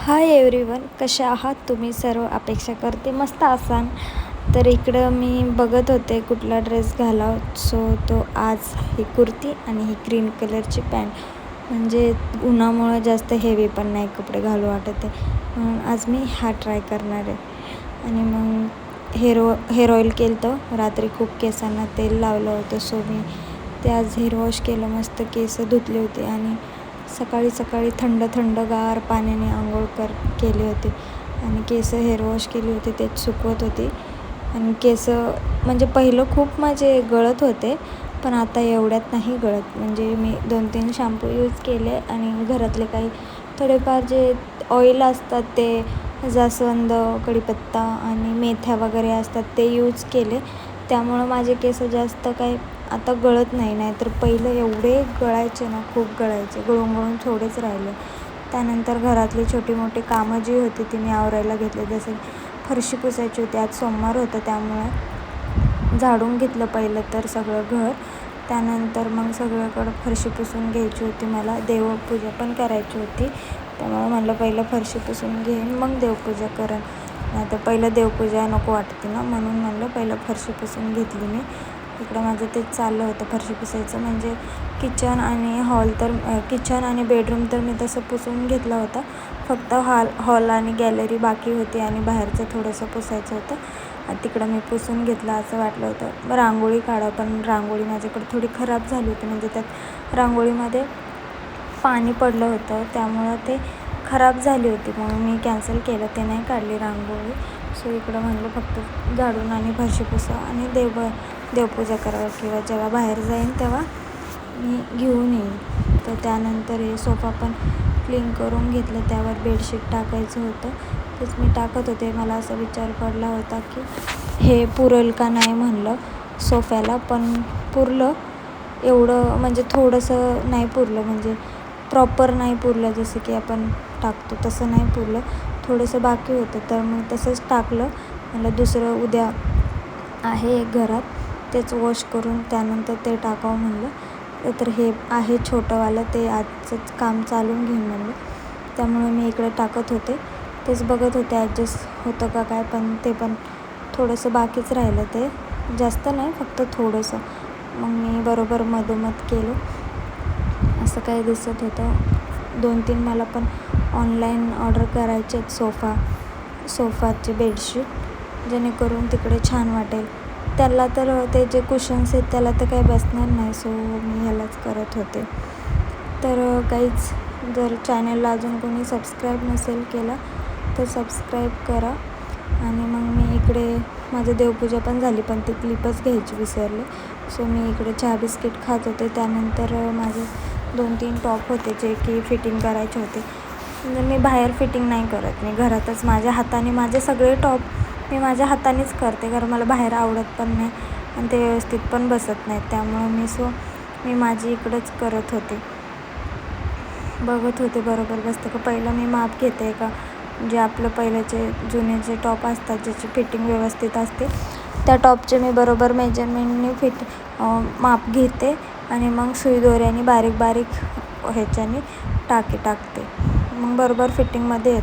Hi everyone, कसे आहात तुम्ही सर्व? अपेक्षा करते मस्त असाल. तर इकडं मी बघत होते कुठला ड्रेस घालावं. सो तो आज ही कुर्ती आणि ही ग्रीन कलरची पॅन्ट, म्हणजे उन्हामुळं जास्त हेवी पण नाही कपडे घालू वाटत आहे, म्हणून आज मी हा ट्राय करणार आहे. आणि मग हेअर ऑइल केलं तर रात्री खूप केसांना तेल लावलं होतं. सो मी ते आज हेअर वॉश केलं, मस्त केस धुतले होते आणि सकाळी सकाळी थंडगार पाण्याने आंघोळ केली होती आणि केस हेअर वॉश केली होती, तेच सुकवत होती. आणि केस म्हणजे पहिलं खूप माझे गळत होते, पण आता एवढ्यात नाही गळत. म्हणजे मी 2-3 शॅम्पू यूज केले आणि घरातले काही थोडेफार जे ऑइल असतात ते जास्वंद, कढीपत्ता आणि मेथ्या वगैरे असतात ते यूज केले. त्यामुळं माझे केस जास्त काही आता गळत नाही तर पहिलं एवढे गळायचे ना, खूप गळायचे, गळून थोडेच राहिले. त्यानंतर घरातली छोटी मोठी कामं जी होती ती मी आवरायला घेतले. जसे फरशी पुसायची होती, आज सोमवार होतं त्यामुळे झाडून घेतलं पहिलं तर सगळं घर. त्यानंतर मग सगळीकडं फरशी पुसून घ्यायची होती. मला देवपूजा पण करायची होती, त्यामुळे म्हणलं पहिलं फरशी पुसून घेईन मग देवपूजा करेन. नाहीतर पहिलं देवपूजा नको वाटते ना, म्हणून म्हणलं पहिलं फरशी पुसून घेतली मी. इकडं माझं तेच चाललं होतं फरशी पुसायचं. म्हणजे किचन आणि किचन आणि बेडरूम तर मी तसं पुसून घेतला होता. फक्त हॉल आणि गॅलरी बाकी होती आणि बाहेरचं थोडंसं पुसायचं होतं. तिकडं मी पुसून घेतलं. असं वाटलं होतं रांगोळी काढा, पण रांगोळी माझ्याकडे थोडी खराब झाली होती. म्हणजे त्यात रांगोळीमध्ये पाणी पडलं होतं, त्यामुळं ते खराब झाली होती, म्हणून मी कॅन्सल केलं, ते नाही काढली रांगोळी. सो इकडं म्हणलं फक्त झाडून आणि फरशी पुसा आणि देवपूजा करावं, किंवा जेव्हा बाहेर जाईन तेव्हा मी घेऊन येईन. तर त्यानंतर हे सोफा पण क्लीन करून घेतलं. त्यावर बेडशीट टाकायचं होतं, तेच मी टाकत होते. मला असा विचार पडला होता की हे पुरेल का नाही म्हणलं सोफ्याला, पण पुरलं एवढं. म्हणजे थोडंसं नाही पुरलं, म्हणजे प्रॉपर नाही पुरलं, जसं की आपण टाकतो तसं नाही पुरलं, थोडंसं बाकी होतं. तर मग तसंच टाकलं. मला दुसरं उद्या आहे एक घरात, तेच वॉश करून त्यानंतर ते टाकावं म्हणलं. तर हे आहे छोटंवालं, ते आजचंच काम चालून घेईन म्हणलं. त्यामुळे मी इकडे टाकत होते, तेच बघत होते ॲडजस्ट होतं का काय, पण ते पण थोडंसं बाकीच राहिलं, ते जास्त नाही, फक्त थोडंसं. मग मी बरोबर मधोमध केलं. असं काही दिसत होतं. 2-3 मला पण ऑनलाईन ऑर्डर करायचे आहेत सोफाचे बेडशीट, जेणेकरून तिकडे छान वाटेल. त्याला तर ते जे कुशन्स आहेत त्याला तर काही बसणार नाही, सो मी ह्यालाच करत होते. तर काहीच, जर चॅनलला अजून कोणी सबस्क्राईब नसेल केला तर सबस्क्राईब करा. आणि मग मी इकडे माझं देवपूजा पण झाली, पण ती क्लिपच घ्यायची विसरले. सो मी इकडे चहा बिस्किट खात होते. त्यानंतर माझे 2-3 टॉप होते जे की फिटिंग करायचे होते. म्हणजे मी बाहेर फिटिंग नाही करत, मी घरातच माझ्या हाताने माझे सगळे टॉप मी माझ्या हातानेच करते, कारण मला बाहेर आवडत पण नाही आणि ते व्यवस्थित पण बसत नाहीत. त्यामुळं मी माझी इकडंच करत होते, बघत होते बरोबर बसतं का. पहिलं मी माप घेते का, जे आपलं पहिल्याचे जुने जे टॉप असतात ज्याची फिटिंग व्यवस्थित असते, त्या टॉपचे मी बरोबर मेजरमेंटने माप घेते आणि मग सुई दोऱ्याने बारीक ह्याच्याने टाकते, मग बरोबर फिटिंगमध्ये येते.